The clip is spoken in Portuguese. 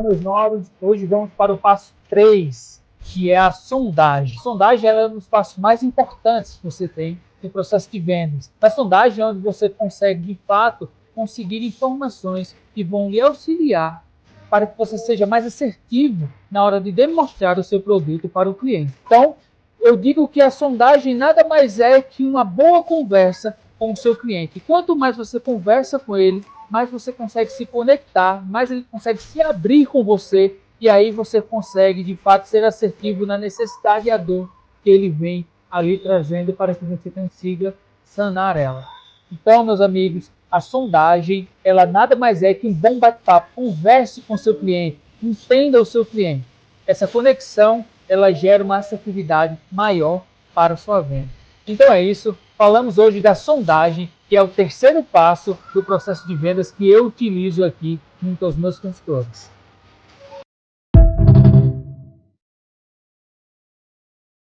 Meus novos, hoje vamos para o passo 3, que é a sondagem. A sondagem é um dos passos mais importantes que você tem no processo de vendas. Na sondagem é onde você consegue, de fato, conseguir informações que vão lhe auxiliar para que você seja mais assertivo na hora de demonstrar o seu produto para o cliente. Então, eu digo que a sondagem nada mais é que uma boa conversa com o seu cliente. Quanto mais você conversa com ele, mais você consegue se conectar, mais ele consegue se abrir com você, e aí você consegue de fato ser assertivo na necessidade e a dor que ele vem ali trazendo para que você consiga sanar ela. Então, meus amigos, a sondagem, ela nada mais é que um bom bate-papo. Converse com o seu cliente, entenda o seu cliente. Essa conexão, ela gera uma assertividade maior para a sua venda. Então é isso, falamos hoje da sondagem, que é o terceiro passo do processo de vendas que eu utilizo aqui junto aos meus consultores.